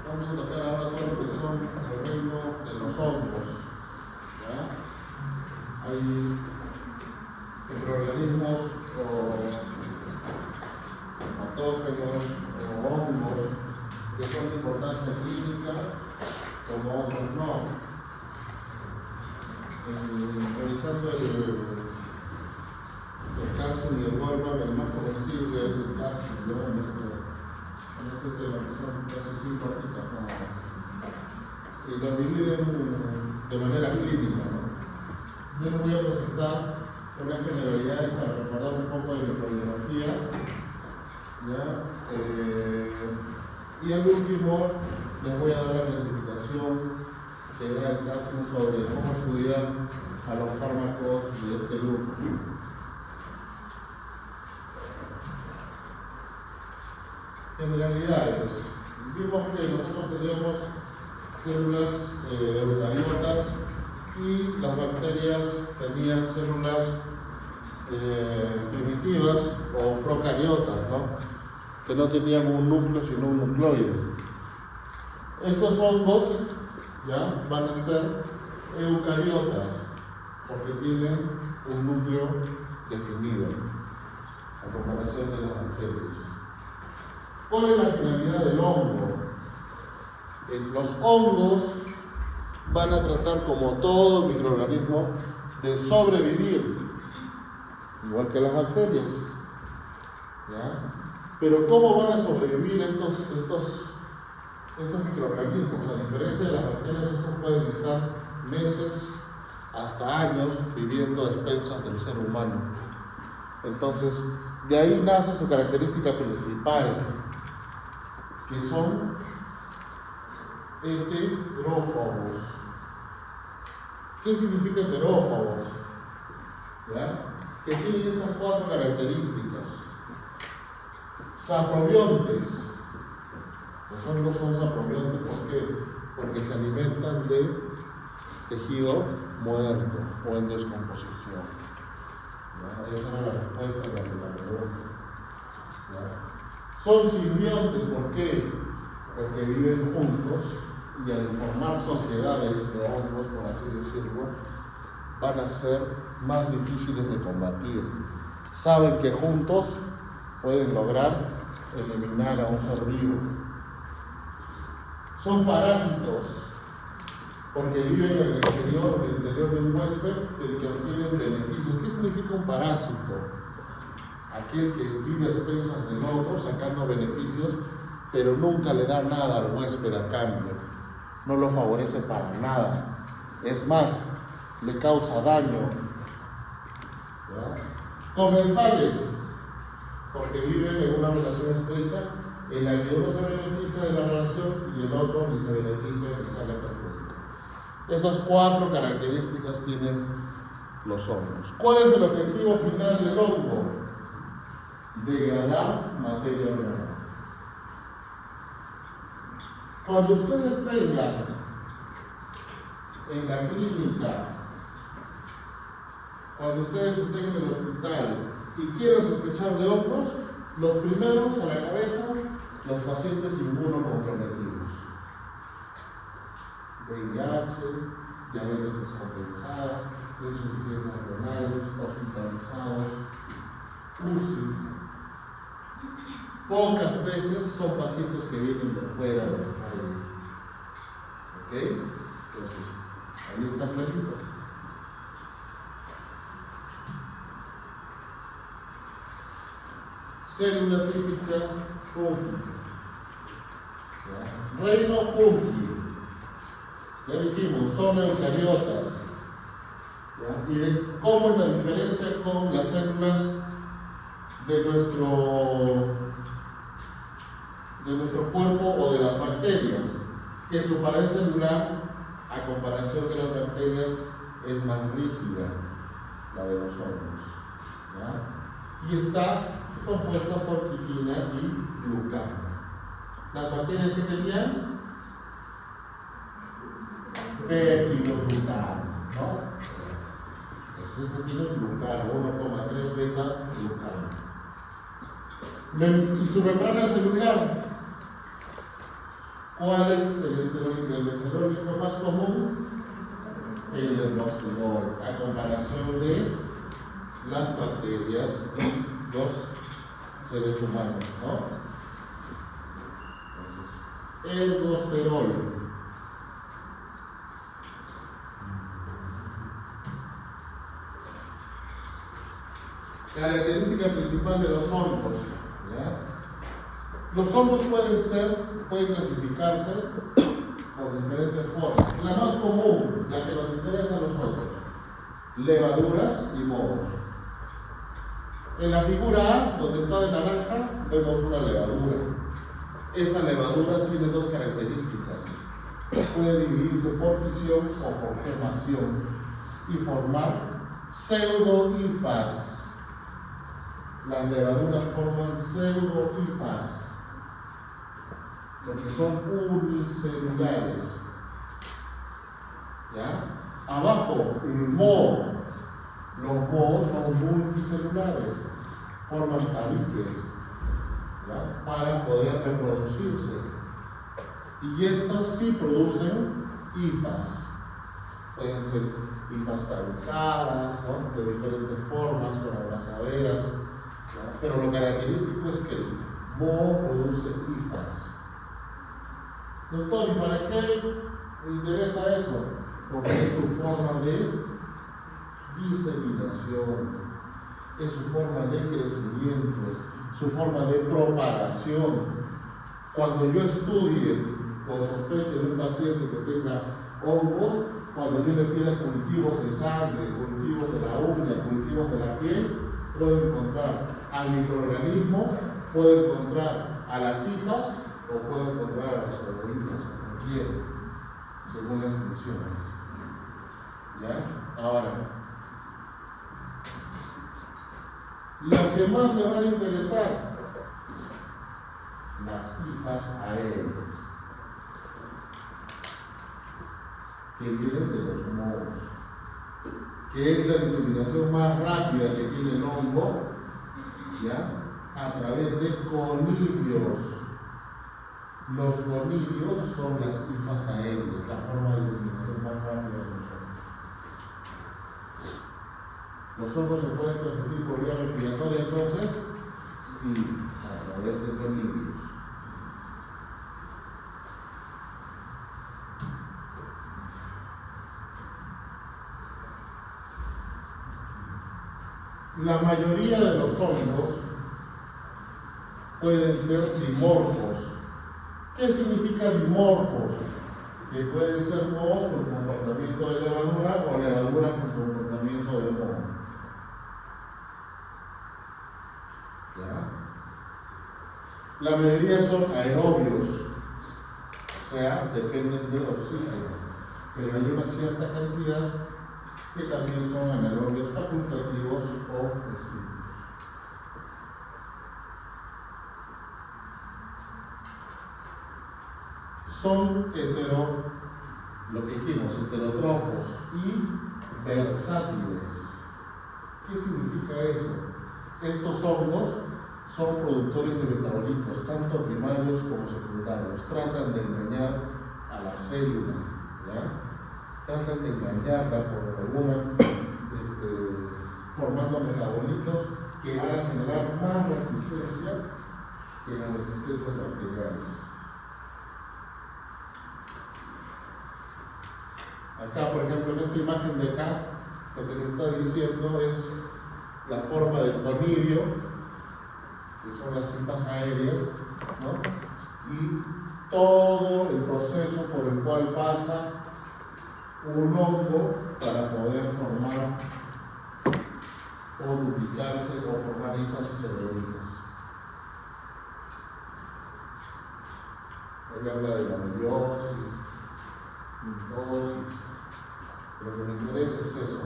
Vamos a tocar ahora todo lo que son el reino de los hongos. ¿Ya? Hay microorganismos o patógenos o hongos que son de importancia clínica, como otros no. Revisando el calcio y el Goldberg, el más comestible es el calcio, ¿no? En este tema, que son casi 5 hojitas nada más. Y lo dividen de manera clínica, ¿no? Yo les voy a presentar unas generalidades para recordar un poco de microbiología, ¿ya? Y al último les voy a dar la clasificación que da el calcio sobre cómo estudiar a los fármacos de este grupo. Generalidades. Vimos que nosotros teníamos células eucariotas y las bacterias tenían células primitivas o procariotas, ¿no? Que no tenían un núcleo sino un nucleoide. Estos hongos ya van a ser eucariotas porque tienen un núcleo definido a comparación de las bacterias. ¿Cuál es la finalidad del hongo? Los hongos van a tratar, como todo microorganismo, de sobrevivir, igual que las bacterias. ¿Ya? Pero ¿cómo van a sobrevivir estos microorganismos? A diferencia de las bacterias, estos pueden estar meses hasta años viviendo a expensas del ser humano. Entonces, de ahí nace su característica principal, que son heterófagos. ¿Qué significa heterófagos? ¿Ya? Que tienen estas 4 características. Saprobiontes. Los hongos son saprobiontes, ¿por qué? Porque se alimentan de tejido muerto o en descomposición. ¿Ya? Esa era la respuesta de la pregunta. Son simbiontes, ¿por qué? Porque viven juntos y al formar sociedades de hongos, por así decirlo, van a ser más difíciles de combatir. Saben que juntos pueden lograr eliminar a un ser vivo. Son parásitos, porque viven en el interior de un huésped del que obtienen beneficios. ¿Qué significa un parásito? Aquel que vive a expensas del otro, sacando beneficios, pero nunca le da nada al huésped a cambio. No lo favorece para nada. Es más, le causa daño. ¿Ya? Comensales, porque viven en una relación estrecha en la que uno se beneficia de la relación y el otro ni se beneficia y sale perjudicado. Esas 4 características tienen los hongos. ¿Cuál es el objetivo final del hongo? Degradar materia orgánica. Cuando ustedes tengan en la clínica, cuando ustedes estén en el hospital y quieran sospechar de hongos, los primeros a la cabeza, los pacientes inmunocomprometidos. VIH, diabetes descompensada, insuficiencias renales, hospitalizados, UCI. Pocas veces son pacientes que vienen de fuera de la calle. ¿Ok? Entonces, ahí está clarito. Célula típica fúngica. Reino fungi. Ya dijimos, son eucariotas. ¿Ya? Y de cómo es la diferencia con las células de nuestro cuerpo o de las bacterias, que su pared celular, a comparación de las bacterias, es más rígida, la de los hongos. ¿Ya? Y está compuesta por quitina y glucano. Las bacterias que tenían peptidoglucano, ¿no? Estos tienen glucano, 1,3 beta glucano. Y su membrana celular ¿Cuál es el esteroide más común? El ergosterol, a comparación de las bacterias y los seres humanos, ¿no? Entonces, ergosterol. Característica principal de los hongos, ¿ya? Los hongos pueden clasificarse por diferentes formas. La más común, la que nos interesa a nosotros, levaduras y mohos. En la figura A, donde está de naranja, vemos una levadura. Esa levadura tiene dos características. Puede dividirse por fisión o por gemación y formar pseudo-hifas. Las levaduras forman pseudo-hifas, porque son unicelulares. ¿Ya? Abajo, el moho. Los mohos son multicelulares, forman tabiques, ¿ya? Para poder reproducirse. Y estos sí producen hifas. Pueden ser hifas tabicadas, ¿no? De diferentes formas, con abrazaderas, ¿ya? Pero lo característico es que el moho produce hifas. Doctor, ¿y para qué me interesa eso? Porque es su forma de diseminación, es su forma de crecimiento, su forma de propagación. Cuando yo estudie o sospeche de un paciente que tenga hongos, cuando yo le pida cultivos de sangre, cultivos de la uña, cultivos de la piel, puedo encontrar al microorganismo, puedo encontrar a las hifas o puedo encontrar a las pseudohifas, como quiera, según las funciones. ¿Ya? Ahora, las que más me van a interesar, las hifas aéreas, que vienen de los mohos, que es la diseminación más rápida que tiene el hongo, ¿ya? A través de conidios. Los conidios son las hifas aéreas, la forma de diseminación más rápida de los hongos. ¿Los hongos se pueden transmitir por vía respiratoria entonces? Sí, a través de conidios. La mayoría de los hongos pueden ser dimorfos. ¿Qué significa dimorfos? Que pueden ser mohos con comportamiento de levadura o levadura con comportamiento de moho. ¿Ya? La mayoría son aerobios, o sea, dependen del oxígeno, pero hay una cierta cantidad que también son anaerobios facultativos o estímulos. Son lo que dijimos, heterótrofos y versátiles. ¿Qué significa eso? Estos hongos son productores de metabolitos, tanto primarios como secundarios. Tratan de engañar a la célula, ¿ya? Tratan de engañarla por alguna, formando metabolitos que van a generar más resistencia que las resistencias bacterianas. Acá, por ejemplo, en esta imagen de acá, lo que nos está diciendo es la forma del conidio, que son las hifas aéreas, ¿no? Y todo el proceso por el cual pasa un hongo para poder formar o duplicarse o formar hifas y pseudohifas. Él habla de la meiosis, mitosis, pero lo que me interesa es eso.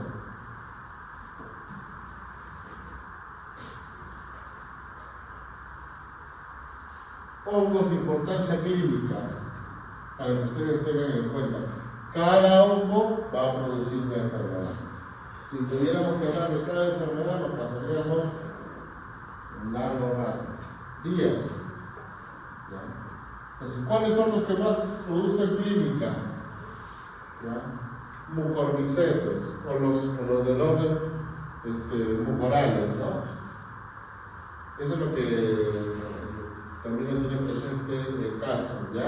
Hongos de importancia clínica, para que ustedes tengan en cuenta. Cada hongo va a producir una enfermedad. Si tuviéramos que hablar de cada enfermedad, nos pasaríamos un largo rato, días. ¿Ya? Entonces, ¿cuáles son los que más producen clínica? ¿Ya? Mucormicetes, o los del orden mucorales, ¿no? Eso es lo que también lo tiene presente el Catson, ¿ya?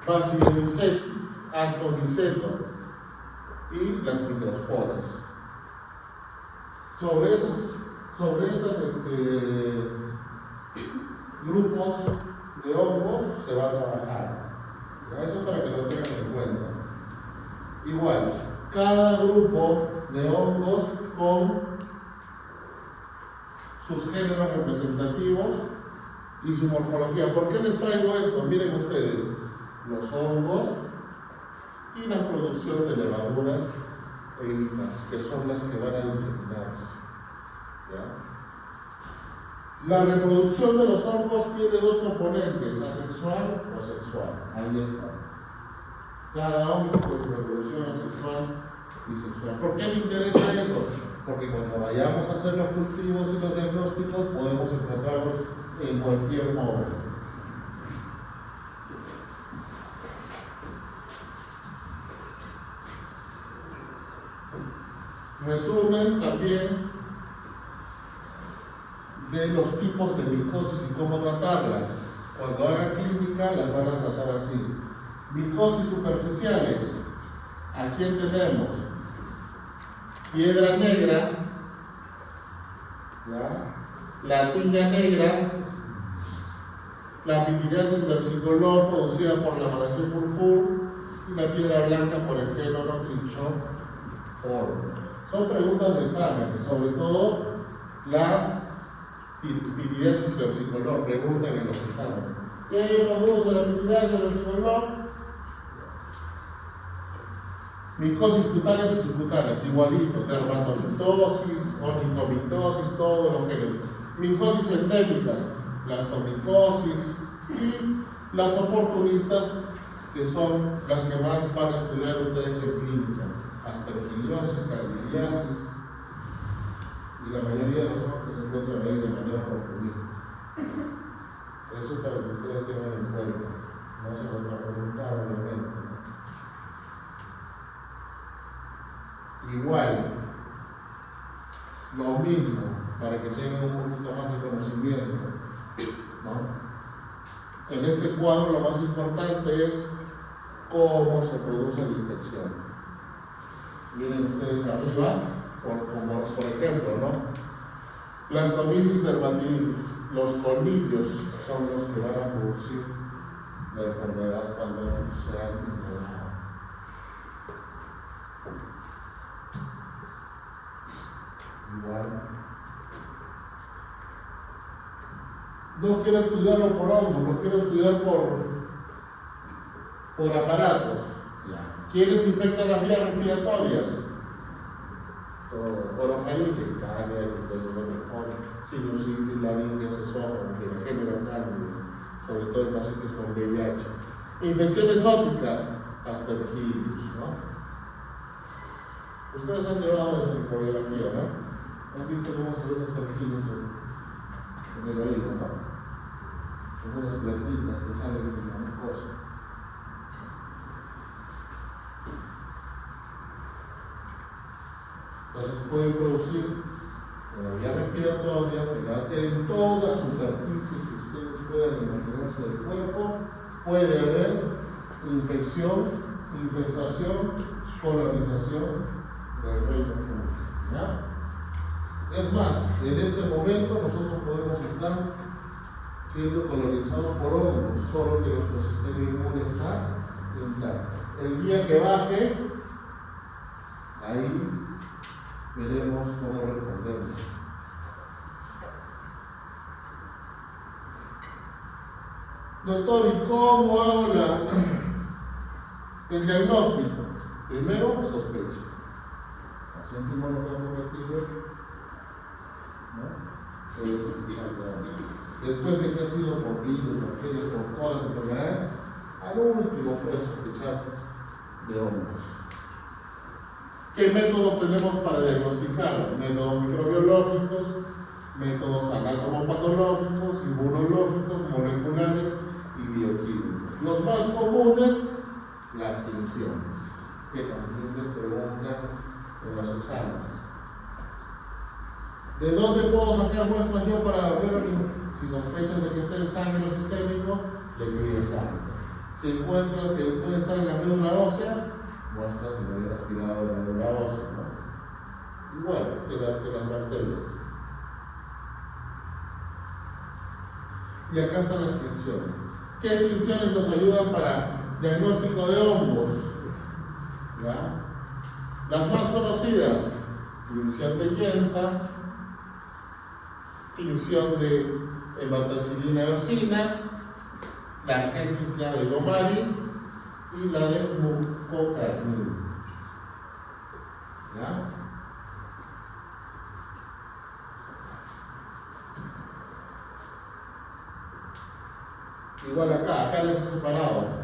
Bacillomycetes, Ascomyceto y las microsporas. Sobre esos grupos de hongos se va a trabajar. ¿Ya? Eso para que lo tengan en cuenta. Igual, cada grupo de hongos con sus géneros representativos y su morfología. ¿Por qué les traigo esto? Miren ustedes, los hongos y la producción de levaduras e hifas, que son las que van a diseminarse. ¿Ya? La reproducción de los hongos tiene dos componentes, asexual o sexual. Ahí está. Cada hongo con su reproducción asexual y sexual. ¿Por qué me interesa eso? Porque cuando vayamos a hacer los cultivos y los diagnósticos podemos encontrarlos en cualquier modo. Resumen también de los tipos de micosis y cómo tratarlas. Cuando hagan clínica las van a tratar así. Micosis superficiales. ¿A quién tenemos? Piedra negra, ¿ya? La tiña negra, la pitiriasis versicolor producida por la Malacea furfur y la piedra blanca por el género Trichophorus. Son preguntas de examen, sobre todo la pitiriasis versicolor, preguntan en los exámenes. ¿Qué produce la pitiriasis versicolor? Micosis cutáneas y subcutáneas, igualito, dermatofitosis, onicomitosis, todos los géneros. Micosis endémicas, blastomicosis y las oportunistas, que son las que más van a estudiar ustedes en clínica. Aspergillosis, candidiasis, y la mayoría de los hongos se encuentran ahí de manera oportunista. Eso es para que ustedes tengan en cuenta. No se los va a preguntar, obviamente. Igual, lo mismo, para que tengan un poquito más de conocimiento, ¿no? En este cuadro lo más importante es cómo se produce la infección. Miren ustedes arriba, por ejemplo, ¿no? Blastomisis dermatitis, los colmillos son los que van a producir la enfermedad cuando sean ignorados. Igual. No quiero estudiarlo por hongos, no quiero estudiar por aparatos. ¿Quiénes infectan las vías respiratorias? Orofaringe, cándida, sinusitis, laringe, esófago, género cándida, sobre todo en pacientes con VIH. Infecciones ópticas, aspergillus, ¿no? Ustedes han llevado eso en microbiología, ¿no? ¿Han visto cómo se ven los aspergillus en el oído, no? Son unas plantitas que salen de la mucosa. Entonces pueden producir en la vía respiratoria, en toda superficie que ustedes puedan imaginarse del cuerpo, puede haber infección, infestación, colonización del reino fúngico. ¿Ya? Es más, en este momento nosotros podemos estar siendo colonizados por hongos, solo que nuestro sistema inmune está intacto. El día que baje, ahí veremos cómo respondemos. Doctor, ¿y cómo hago el diagnóstico? Primero, sospecha. Paciente monocromático, ¿no? Después de que ha sido por virus, bacterias, por todas las enfermedades, al último puede sospechar de hongos. ¿Qué métodos tenemos para diagnosticar? Métodos microbiológicos, métodos anatomopatológicos, inmunológicos, moleculares y bioquímicos. Los más comunes, las tinciones, que también les preguntan en los exámenes. ¿De dónde puedo sacar muestras yo para ver si sospechas de que esté en sangre sistémico? Le pides sangre. Si encuentras que puede estar en la médula ósea, muestras si no hubiera aspirado de la médula ósea, ¿no? Igual que las bacterias. Y acá están las tinciones. ¿Qué tinciones nos ayudan para diagnóstico de hongos? ¿Ya? Las más conocidas, tinción de Jensa, tinción de hematoxilina eosina, la argéntica de Gomari y la de mucocarmina. ¿Ya? Igual acá les he separado.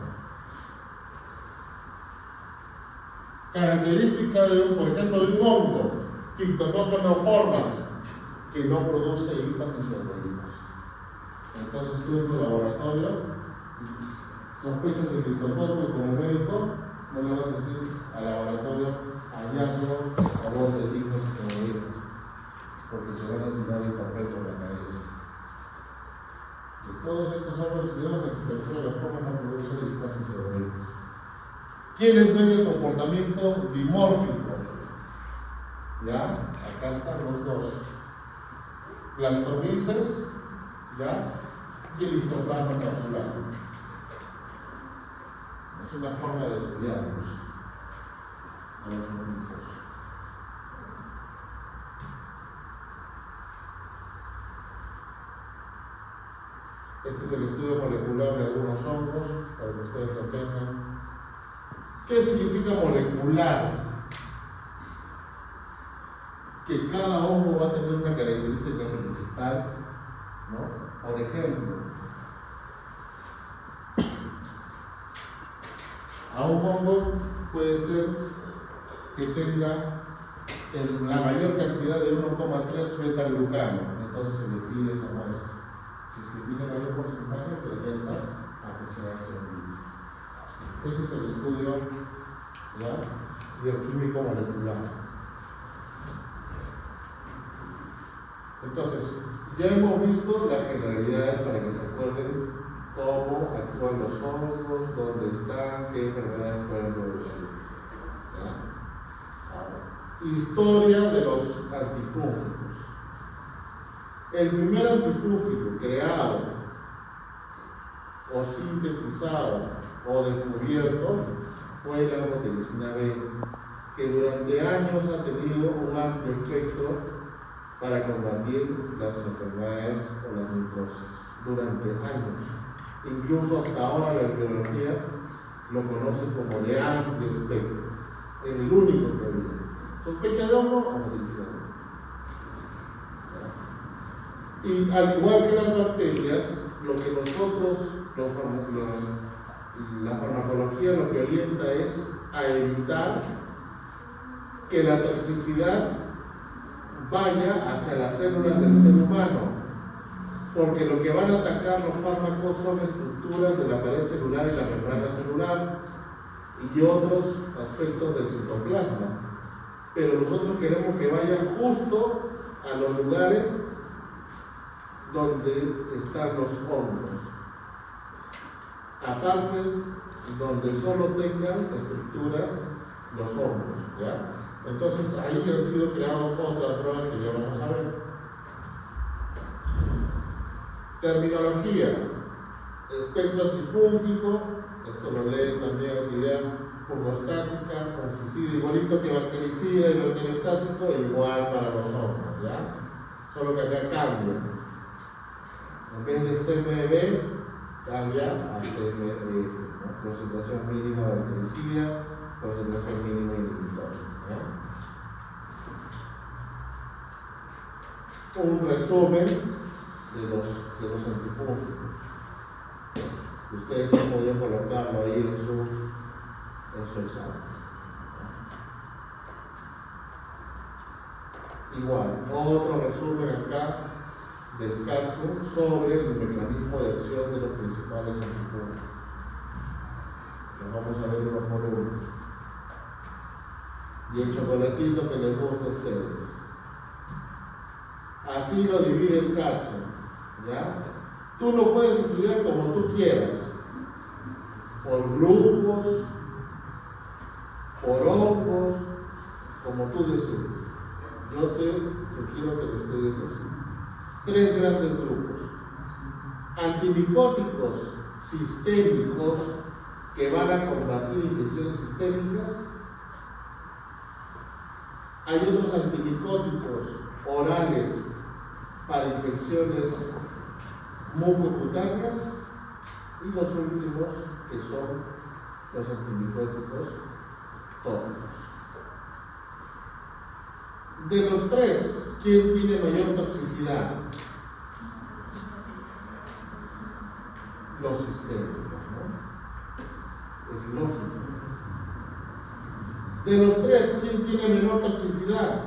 Característica de por ejemplo, de un hongo, Cryptococcus neoformans, que no produce hifas ni pseudohifas. Entonces tú en tu laboratorio sospechas de Cryptococcus y como médico no le vas a decir al laboratorio hallazgo a voz de hifas y pseudohifas, porque te van a tirar el papel por la cabeza. De todos estos hongos estudiados, la Cryptococcus neoformans no produce hifas ni pseudohifas. ¿Quiénes ven el comportamiento dimórfico? ¿Ya? Acá están los dos. Blastomices, ¿ya? Y el histoplasma capsular. Es una forma de estudiarlos a los hongos. Este es el estudio molecular de algunos hongos, para que ustedes lo tengan. ¿Qué significa molecular? Que cada hongo va a tener una característica principal, ¿no? Por ejemplo, a un hongo puede ser que tenga la mayor cantidad de 1,3 beta-glucano, entonces se le pide esa muestra. Si es que tiene mayor porcentaje, presenta a que sea ese. Ese es el estudio, ¿ya?, bioquímico molecular. Entonces, ya hemos visto la generalidad para que se acuerden cómo actúan los hongos, dónde están, qué enfermedades pueden producir. ¿Ya? Ahora, historia de los antifúngicos. El primer antifúngico creado o sintetizado o descubierto fue la amoxicilina B, que durante años ha tenido un amplio espectro para combatir las enfermedades o las micosis. Durante años. Incluso hasta ahora la biología lo conoce como de amplio espectro. Es el único que había. ¿Sospecha de hongo o amoxicilina B? Y al igual que las bacterias, lo que nosotros, la farmacología lo que orienta es a evitar que la toxicidad vaya hacia las células del ser humano, porque lo que van a atacar los fármacos son estructuras de la pared celular y la membrana celular y otros aspectos del citoplasma, pero nosotros queremos que vaya justo a los lugares donde están los hongos, aparte donde solo tengan estructura los hongos, ¿ya? Entonces ahí han sido creadas otras drogas que ya vamos a ver. Terminología: espectro antifúngico, esto lo leen también actividad fungostática, fungicida, igualito que bactericida y bacteriostático, igual para los hongos, ¿ya? Solo que acá cambia. En vez de CMB, cambia a CMF, ¿no? Concentración mínima de bactericida, concentración mínima de inhibitorio. Un resumen de los antifúngicos. Ustedes podrían colocarlo ahí en su examen. Igual, otro resumen acá del cápsula sobre el mecanismo de acción de los principales antifungos. Lo vamos a ver uno por uno. Y el chocolatito que les gusta a ustedes. Así lo divide el cápsula, ¿ya? Tú lo puedes estudiar como tú quieras, por grupos, por hongos, como tú desees. Yo te sugiero que lo estudies así. 3 grandes grupos. Antimicóticos sistémicos que van a combatir infecciones sistémicas. Hay otros antimicóticos orales para infecciones mucocutáneas y los últimos que son los antimicóticos tópicos. De los 3, ¿quién tiene mayor toxicidad? Los sistémicos, ¿no? Es lógico. De los 3, ¿quién tiene menor toxicidad?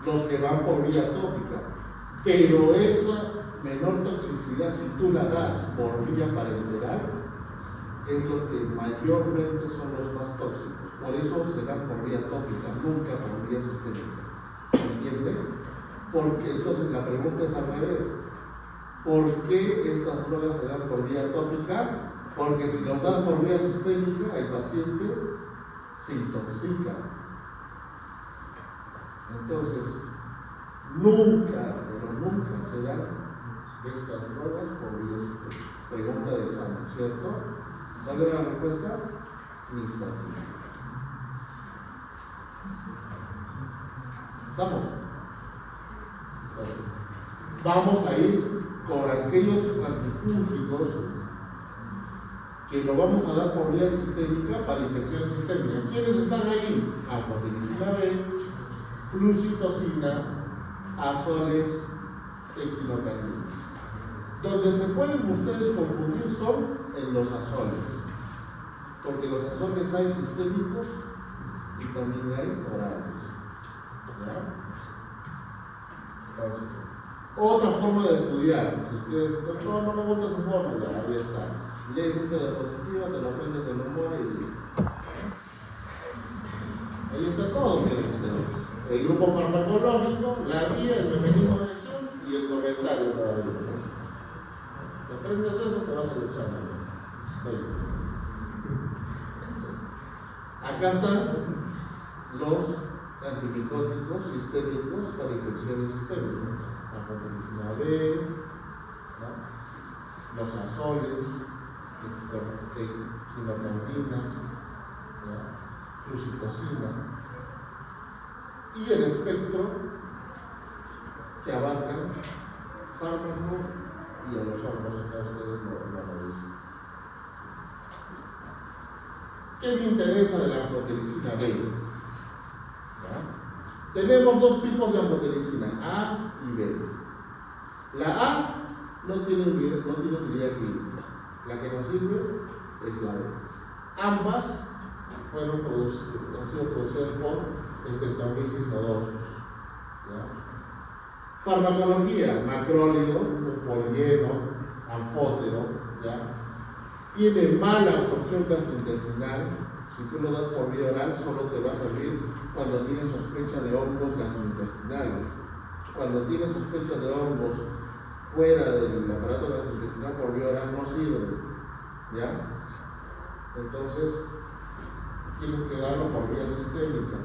Los que van por vía tópica. Pero esa menor toxicidad, si tú la das por vía parenteral, es lo que mayormente son los más tóxicos. Por eso se dan por vía tópica, nunca por vía sistémica. ¿Entienden? Porque entonces la pregunta es al revés. ¿Por qué estas drogas se dan por vía tópica? Porque si lo dan por vía sistémica, el paciente se intoxica. Entonces, nunca, pero nunca se dan estas drogas por vía sistémica. Pregunta de examen, ¿cierto? ¿Cuál era la respuesta? Nistatina. ¿Estamos? Vamos a ir con aquellos antifúngicos que lo vamos a dar por vía sistémica para infecciones sistémicas. ¿Quiénes están ahí? Anfotericina B, flucitocina, azoles, equinocardinas. Donde se pueden ustedes confundir son en los azoles, porque los azoles hay sistémicos y también hay orales. ¿Ya? Entonces, otra forma de estudiar, si ustedes dicen, no me gusta su forma, ya ahí está. Lees esta diapositiva, te lo aprendes de memoria y ahí está todo, miren ustedes. El grupo farmacológico, la vía, el mecanismo de acción y el comentario para ello. Te aprendes eso, te vas al examen. Acá están los antimicóticos sistémicos para infecciones sistémicas. La anfotericina B, ¿no? Los azoles, equinocardinas, flucitocina, y el espectro que abarca fármaco y a los hongos, acá ustedes lo analizan. ¿Qué me interesa de la anfotericina B? ¿Ya? Tenemos 2 tipos de anfotericina, A y B. La A no tiene utilidad clínica. La que nos sirve es la B. Ambas han sido producidas por Streptomyces nodosus. Farmacología, macrólido, polieno, anfótero, ¿ya? Tiene mala absorción gastrointestinal. Si tú lo das por vía oral, solo te va a servir cuando tienes sospecha de hongos gastrointestinales. Cuando tienes sospecha de hongos fuera del aparato gastrointestinal, por vía oral no sirve, ¿ya? Entonces, tienes que darlo por vía sistémica.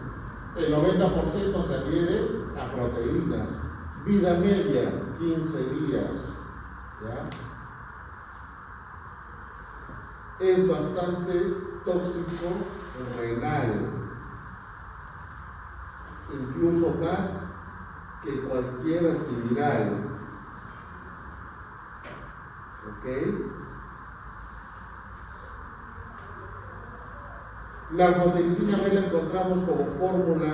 El 90% se adhiere a proteínas. Vida media, 15 días, ¿ya? Es bastante tóxico renal, incluso más que cualquier antiviral. ¿Ok? La anfotericina B la encontramos como fórmula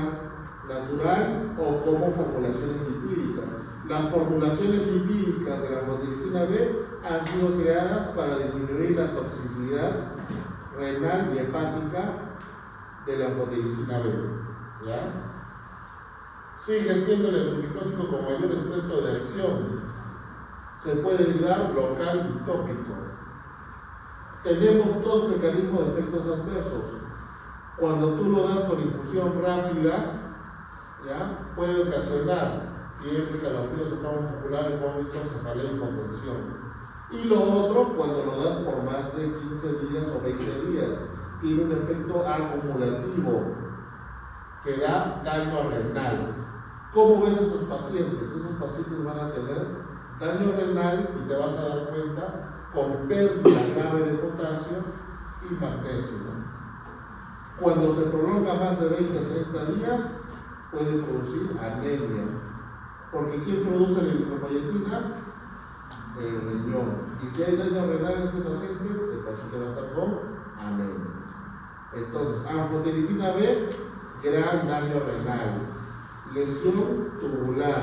natural o como formulaciones lipídicas. Las formulaciones lipídicas de la anfotericina B han sido creadas para disminuir la toxicidad renal y hepática de la anfotericina B. ¿Ya? Sigue siendo el antimicótico con mayor espectro de acción. Se puede dar local y tópico. Tenemos dos mecanismos de efectos adversos. Cuando tú lo das con infusión rápida, ¿ya? Puede ocasionar fiebre, calofríos supramusculares, vómitos, cefalea y hipotensión. Y lo otro, cuando lo das por más de 15 días o 20 días, tiene un efecto acumulativo que da daño renal. ¿Cómo ves a esos pacientes? Esos pacientes van a tener daño renal y te vas a dar cuenta con pérdida grave de potasio y magnesio. Cuando se prolonga más de 20 o 30 días, puede producir anemia. Porque ¿quién produce la eritropoyetina? El riñón. Y si hay daño renal en este paciente, el paciente va a estar con anemia. Entonces, anfotericina B, gran daño renal, lesión tubular,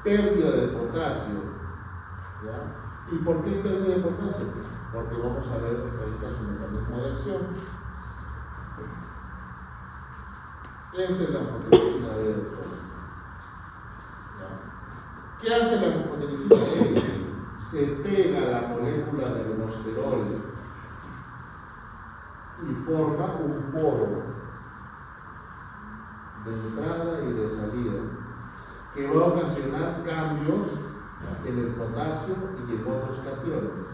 pérdida de potasio. ¿Ya? ¿Y por qué pérdida de potasio? Porque vamos a ver ahorita su mecanismo de acción. Esta es la anfotericina B de todas. ¿Qué hace la anfotericina B? Se pega a la molécula del enosterol y forma un poro de entrada y de salida que va a ocasionar cambios en el potasio y en otros cationes.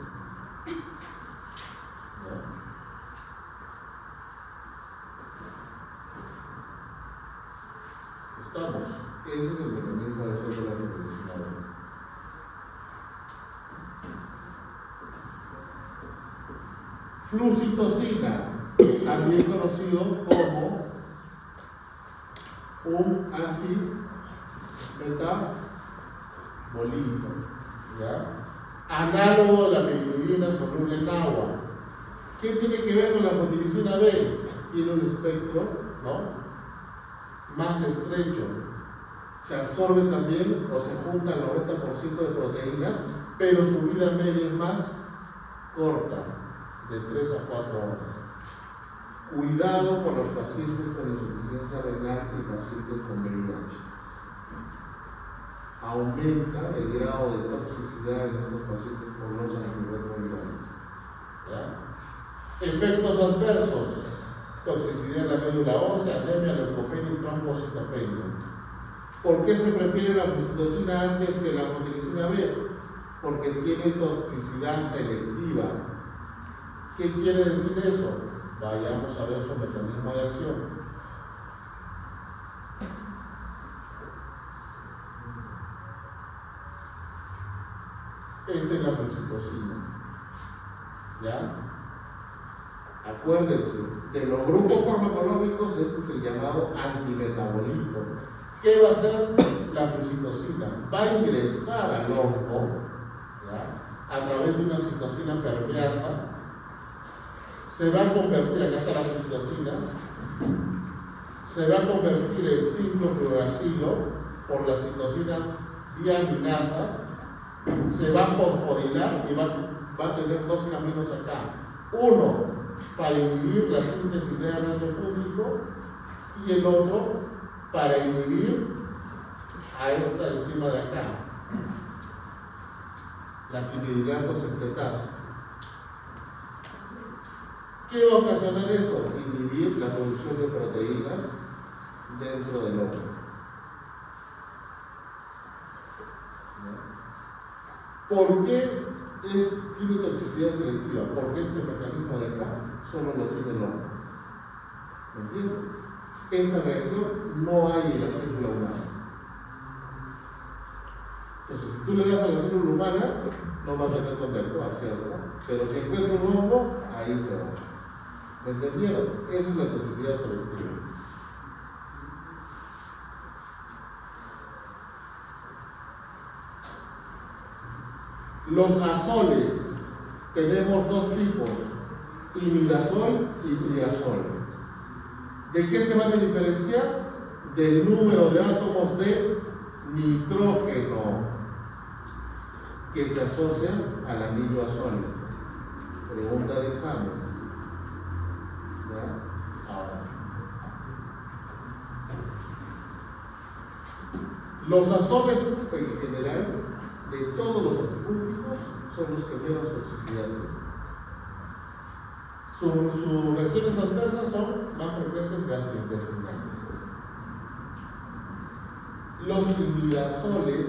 Estamos. Ese es el mecanismo de acción de la anfotericina B. Flucitocina, también conocido como un antimetabolito, ¿ya? Análogo de la metilidina soluble en agua. ¿Qué tiene que ver con la anfotericina B? Tiene un espectro, ¿no?, más estrecho. Se absorbe también o se junta el 90% de proteínas, pero su vida media es más corta, de 3 a 4 horas. Cuidado con los pacientes con insuficiencia renal y pacientes con VIH. Aumenta el grado de toxicidad en estos pacientes por los antirretrovirales. Efectos adversos: toxicidad en la médula ósea, anemia, leucopenia y trombocitopenia. ¿Por qué se prefiere la flucitocina antes que la anfotericina B? Porque tiene toxicidad selectiva. ¿Qué quiere decir eso? Vayamos a ver su mecanismo de acción. Esta es la flucitocina. ¿Ya? Acuérdense, de los grupos farmacológicos, este es el llamado antimetabolito. ¿Qué va a hacer la flucitocina? Va a ingresar al onco, ¿ya?, a través de una citocina permeasa. Se va a convertir, acá está la flucitocina, se va a convertir en 5-fluoracilo por la citocina diaminasa, se va a fosforilar y va a tener dos caminos acá. Uno, para inhibir la síntesis de ácido fúngico, y el otro para inhibir a esta enzima de acá, la quinidilato sintetasa. ¿Qué va a ocasionar eso? Inhibir la producción de proteínas dentro del óvulo. ¿Por qué tiene toxicidad selectiva? Porque este mecanismo de acá solo lo tiene el óvulo. ¿Me entiendes? Esta reacción no hay en la célula humana. Entonces, si tú le das a la célula humana, no va a tener contacto, ¿cierto? Pero si encuentra un hongo, ahí se va. ¿Me entendieron? Esa es la toxicidad selectiva. Los azoles, tenemos dos tipos, imidazol y triazol. ¿De qué se van a diferenciar? Del número de átomos de nitrógeno. que se asocian al anillo azónico. Pregunta de examen. ¿Ya? Ahora. Los azoles en general de todos los antifúngicos son los que menos toxicidad tienen. Sus reacciones adversas son más frecuentes gastrointestinales. Los imidazoles,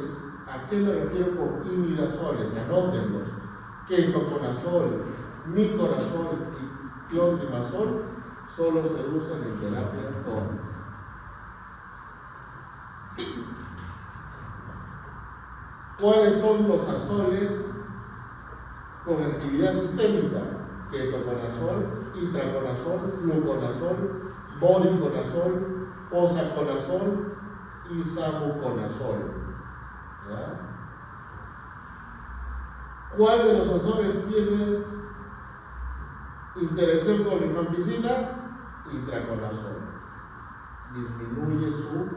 ¿a qué me refiero con imidazoles? Anótenlos. Ketoconazol, miconazol y clotrimazol solo se usan en terapia tónica. ¿Cuáles son los azoles con actividad sistémica? Ketoconazol, itraconazol, fluconazol, voriconazol, osaconazol y sabuconazol. ¿Ya? ¿Cuál de los azoles tiene interacción con rifampicina? Itraconazol. Disminuye su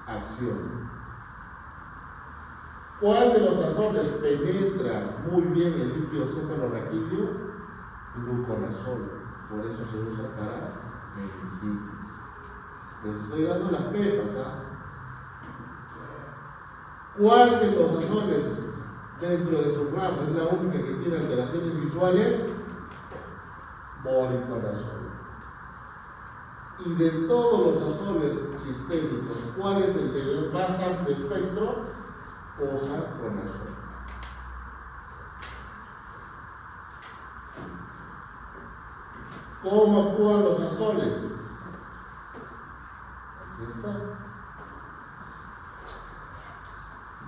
acción. ¿Cuál de los azoles penetra muy bien el líquido cefalorraquídeo? Fluconazol. Por eso se usa para meningitis. Les estoy dando las pepas, ¿ah? ¿Cuál de los azoles dentro de su rama es la única que tiene alteraciones visuales? Voriconazol. Y de todos los azoles sistémicos, ¿cuál es el de más amplio espectro? Osaconazol. ¿Cómo actúan los azoles? Aquí está.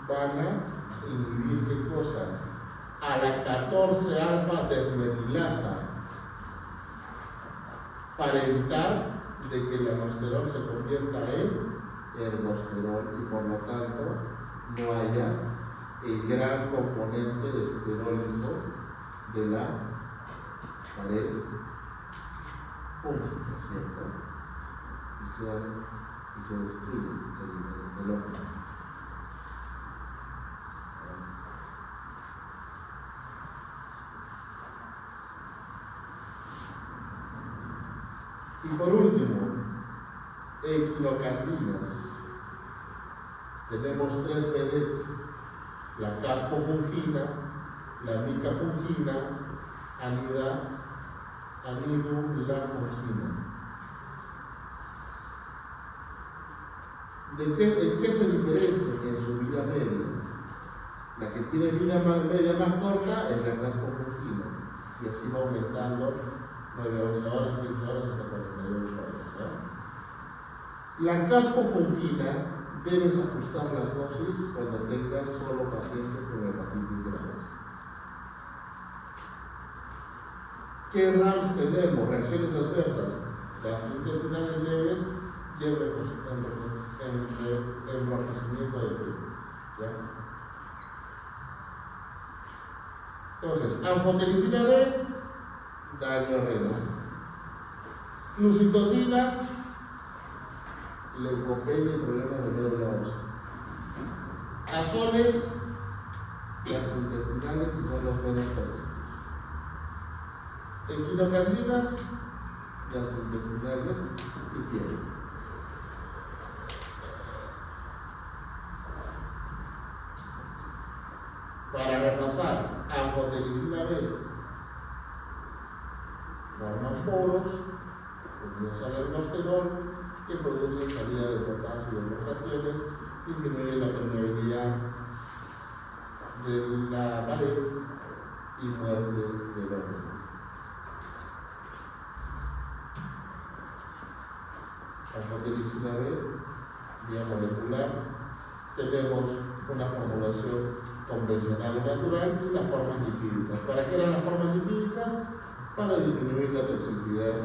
Van a inhibir qué cosa? A la 14 alfa desmetilasa para evitar de que el anosterol se convierta en ergosterol y por lo tanto no haya el gran componente de esterólico de la pared fúngica, ¿cierto? Y se destruye el órgano. Y por último, equinocandinas. Tenemos 3 vedets: la caspofungina, la micafungina, anidulafungina. ¿En qué se diferencia en su vida media? La que tiene vida media más corta es la caspofungina, y así va aumentando 9 a 11 horas, 15 horas hasta 48 horas. ¿Ya? La caspofungina debes ajustar las dosis cuando tengas solo pacientes con hepatitis graves. ¿Qué RAMs tenemos? Reacciones adversas, gastrointestinales leves y enrojecimiento de piel. ¿Ya? Entonces, anfotericina B, daño renal. Flucitosina, leucopenia y problemas de médula ósea. Azoles gastrointestinales y son los menos tóxicos. Equinocandinas, gastrointestinales y piel. Para repasar, anfotericina B forman poros unidos al ergosterol que producen salida de potasio y refracciones, disminuyen la permeabilidad de la pared y muerte del órgano. Anfotericina B, vía molecular, tenemos una formulación convencional o natural y las formas lipídicas. ¿Para qué eran las formas lipídicas? Para disminuir la toxicidad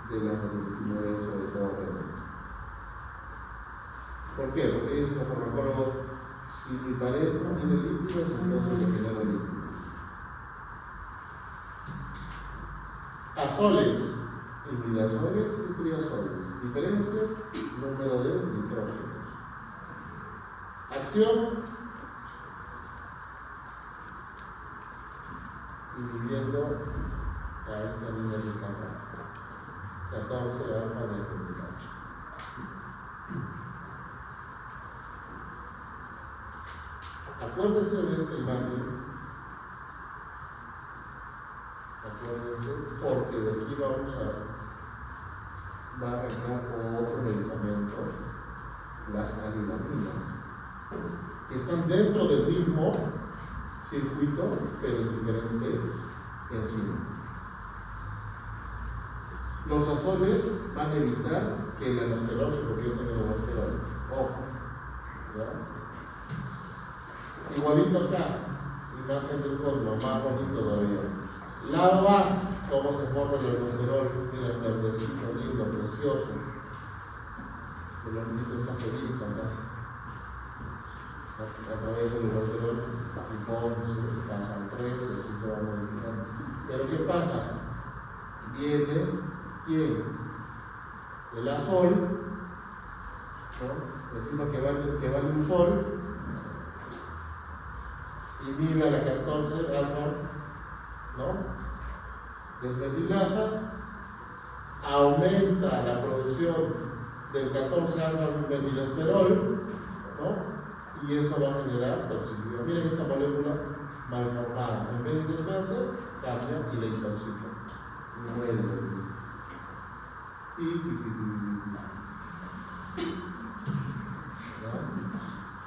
de la anfotericina B, sobre todo renal. ¿Por qué? Porque dicen los farmacólogos, si mi pared no tiene lípidos, entonces le genero lípidos. Azoles, imidazoles y triazoles. Diferencia, número de nitrógenos. Acción, inhibiendo a esta línea de carga. 14 alfa de replicación. Acuérdense de esta imagen. Acuérdense, porque de aquí va a arrancar otro medicamento, las arilaminas, que están dentro del mismo circuito, pero en diferente enzima. Los azoles van a evitar que el enosterol se convierta en enosterol. Ojo. ¿Ya? Igualito acá, imagen del cosmo, más bonito todavía. Lado A, cómo se forma el enosterol, mira el verdecito lindo, precioso. El hornito está feliz acá. A través del enosterol, pasan 3, así se va modificando. Pero ¿qué pasa? Viene, ¿quién? El azol, ¿no? Decimos que va el usol, inhibe a la 14 alfa, ¿no? Desmetilasa, aumenta la producción del 14 alfa metilesterol, ¿no? Y eso va a generar toxicidad. Miren esta molécula malformada, en vez de interesante, cambia y la intoxica. Muere.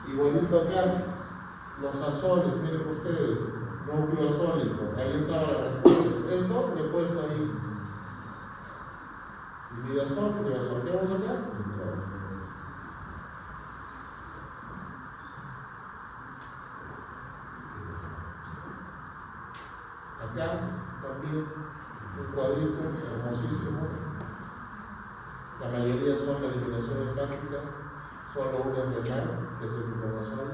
Igualito acá, los azoles, miren ustedes, núcleo sólido, ahí estaba la respuesta. Esto le he puesto ahí. Imidazol, ¿qué vamos acá? Acá también un cuadrito hermosísimo. La mayoría son de eliminación hepática, solo una renal, que es el fluconazol.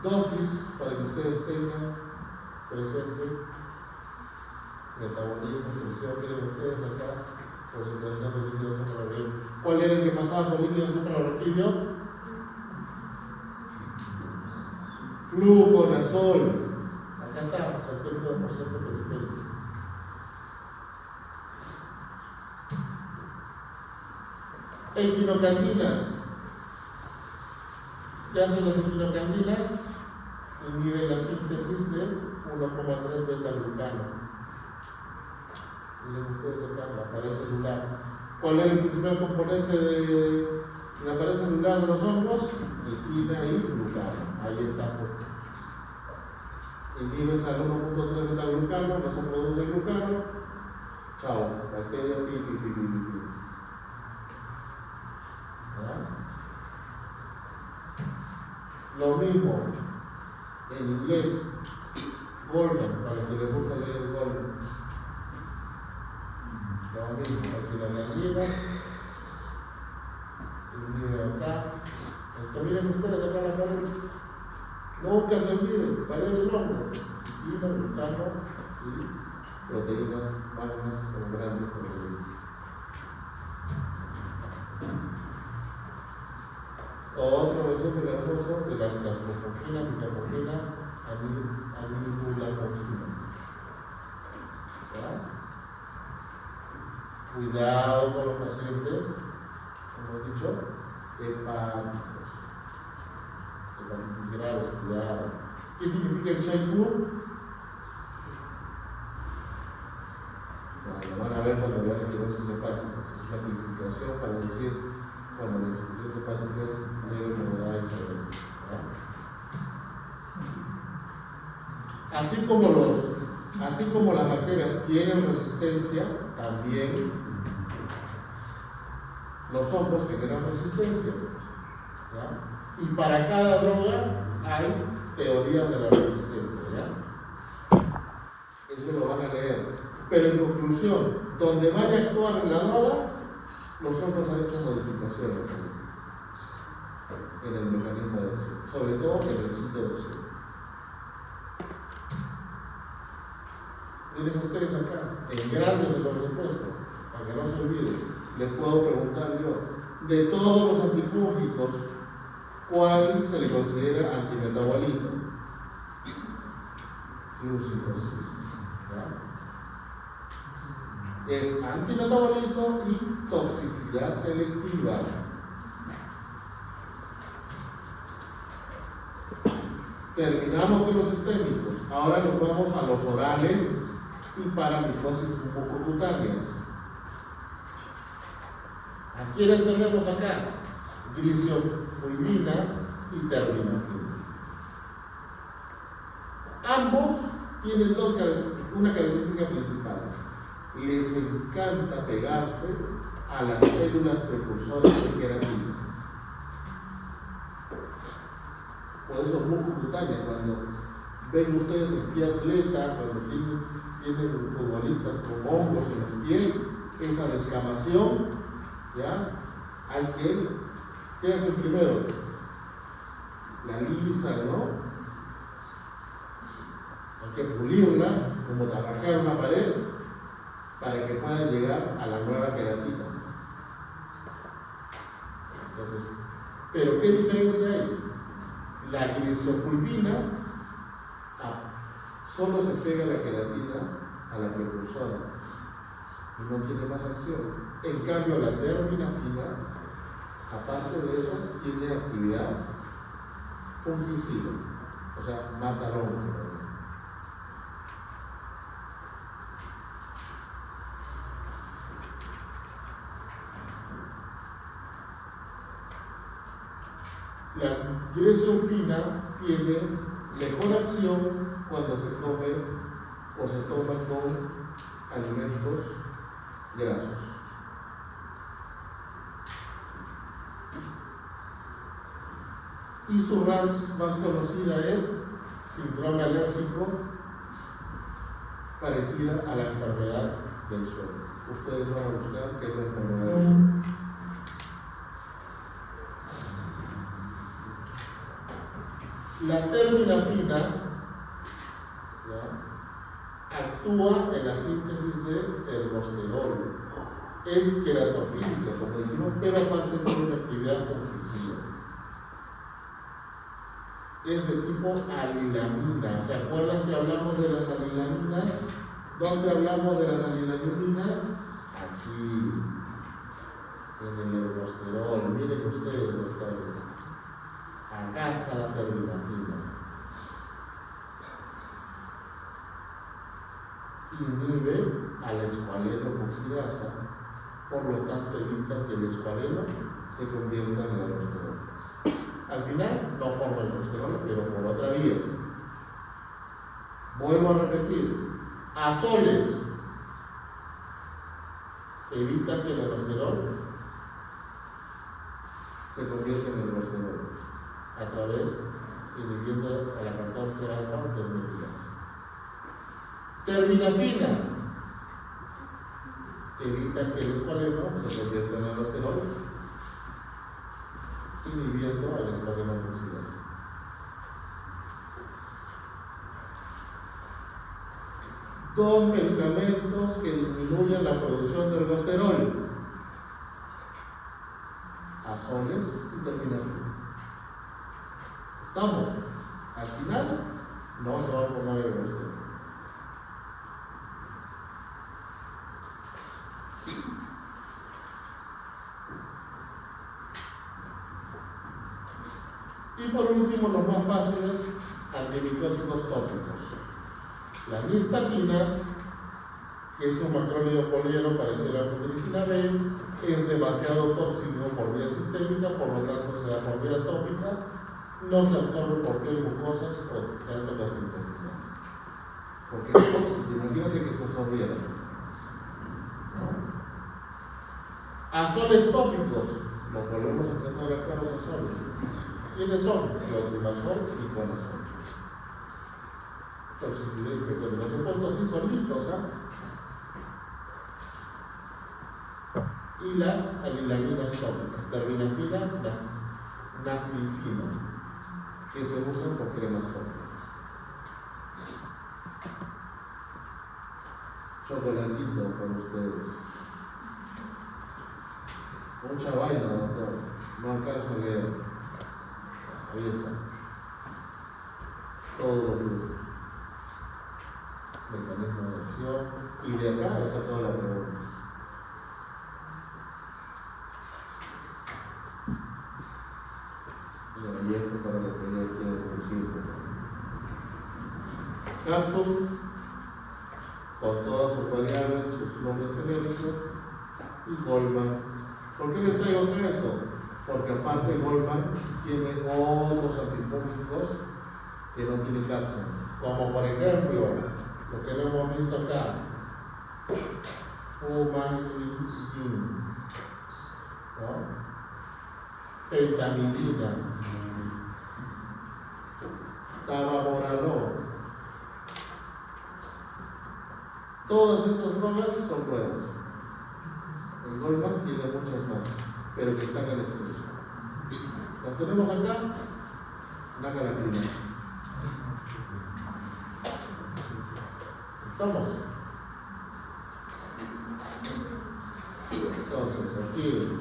Dosis para que ustedes tengan presente metabolismo, función, miren ustedes acá, concentración de líquido cefalorraquídeo. ¿Cuál era el que pasaba con líquido cefalorraquídeo? Fluconazol. Acá está, 72% periférico. Equinocandinas. ¿Qué hacen las equinocandinas? Inhiben la síntesis de 1,3 beta-glucano. Miren ustedes acá, la pared celular. ¿Cuál es el principal componente de la pared celular de los hongos? Equina y glucano. Ahí está. Inhibes al 1,3 beta-glucano, no se produce glucano. Chao, bacteria, pi. Lo mismo en inglés, Goldman, para que les guste leer Goldman. Lo mismo, aquí la gallina, inhibe acá. Entonces, miren ustedes acá la pared. Nunca se olviden, pared del hongo, hilo, glucano y proteínas magnas o grandes proteínas. Otro resumen hermoso de las caspofungina, pitafungina, anibulafungina. Cuidado con los pacientes, como he dicho, hepáticos. Hepatitis graves, cuidado. ¿Qué significa el Chaipur? Lo van a ver cuando vean cirrosis hepáticas. Es una clasificación para decir cuando las insuficiencias hepáticas deben moderar y severa. Así como las bacterias tienen resistencia, también los hongos generan resistencia. ¿Ya? Y para cada droga hay teorías de la resistencia. ¿Ya? Eso lo van a leer. Pero en conclusión, donde vaya a actuar la droga, los hongos han hecho modificaciones en el mecanismo de acción, sobre todo en el sitio de acción. Miren ustedes acá, en grandes de los repuestos, para que no se olviden, les puedo preguntar yo, de todos los antifúngicos, ¿cuál se le considera antimetabolito? Es antimetabolito y toxicidad selectiva. Terminamos con los sistémicos. Ahora nos vamos a los orales y para micosis mucocutáneas. ¿A quiénes tenemos acá? Glicerofulvina y terbinafina. Ambos tienen una característica principal. Les encanta pegarse a las células precursoras de queratina. Por eso mucocutánea, cuando ven ustedes el pie atleta, cuando tienen un futbolista con hongos en los pies, esa descamación, ¿ya? Hay que, ¿qué hacen primero? La lisa, ¿no? Hay que pulirla, como trabajar una pared, para que puedan llegar a la nueva queratina. Entonces, ¿pero qué diferencia hay? La glicerofulvina solo se pega la queratina a la precursora y no tiene más acción. En cambio, la terbinafina, aparte de eso, tiene actividad fungicida, o sea, mata al hongo. La glicerofina tiene mejor acción cuando se come o se toma con alimentos grasos. Y su RAMS más conocida es síndrome alérgico, parecida a la enfermedad del sueño. Ustedes van a buscar qué es la enfermedad del sueño. La terbinafina actúa en la síntesis de ergosterol. Es queratofílica, como dijimos, pero aparte tiene una actividad fungicida. Es de tipo alilamina. ¿Se acuerdan que hablamos de las alilaminas? ¿Dónde hablamos de las alilaminas? Aquí, en el ergosterol. Miren ustedes, doctores. Acá está la terbinafina. Inhibe a la escualeno-oxidasa, por lo tanto evita que el escualeno se convierta en el aldosterol. Al final no forma el aldosterol, pero por otra vía. Vuelvo a repetir, azoles evita que el aldosterol se convierta en el aldosterol a través inhibiendo a la 14 alfa desmetilasa. Terbinafina evita que el escualeno se convierta en aldosterol, inhibiendo a la escualeno oxidasa. Dos medicamentos que disminuyen la producción de aldosterol: azoles y terbinafina. ¿Estamos? Al final no se va a formar el aldosterol. Y por último, los más fáciles, antimicóticos tópicos. La nistatina, que es un macrólido polieno parecido a la anfotericina B, es demasiado tóxico por vía sistémica, por lo tanto se da por vía tópica, no se absorbe por piel, mucosas o tracto gastrointestinal. Porque es tóxico, imagínate que se absorbiera. Azoles tópicos, los volvemos a encontrar acá los azoles. ¿Quiénes son? Clotrimazol y conazol. Toxicidad infrecuente. Los he puesto así solitos, Y las alilaminas tópicas, terbinafina, naftifina, que se usan por cremas tópicas. Chocolatito para ustedes. Mucha vaina, doctor. No alcanzo a leer. Ahí está. Todo lo que mecanismo de acción, y de acá está toda la pregunta. Y esto para lo que ya quiero decir. Hanson, con todas sus variables, sus nombres genéricos, y Goldman. ¿Por qué les traigo esto? Porque aparte Goldman tiene otros antifúngicos que no tiene Hanson, como por ejemplo lo que lo hemos visto acá, fumagillin, ¿no? Pentamidina, tababoralol. Todas estas drogas son pruebas. El Goldman tiene muchas más, pero que están en el estudio. Las tenemos acá, la característica. ¿Estamos? Entonces, aquí.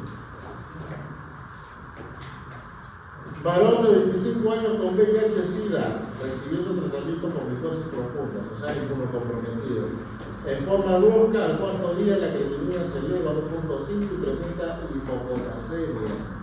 Varón de 25 años con VIH-Sida, recibiendo tratamiento con micosis profundas, o sea, inmunocomprometido. En forma brusca, al cuarto día la creatinina se eleva a 2.5 y presenta hipopotasemia.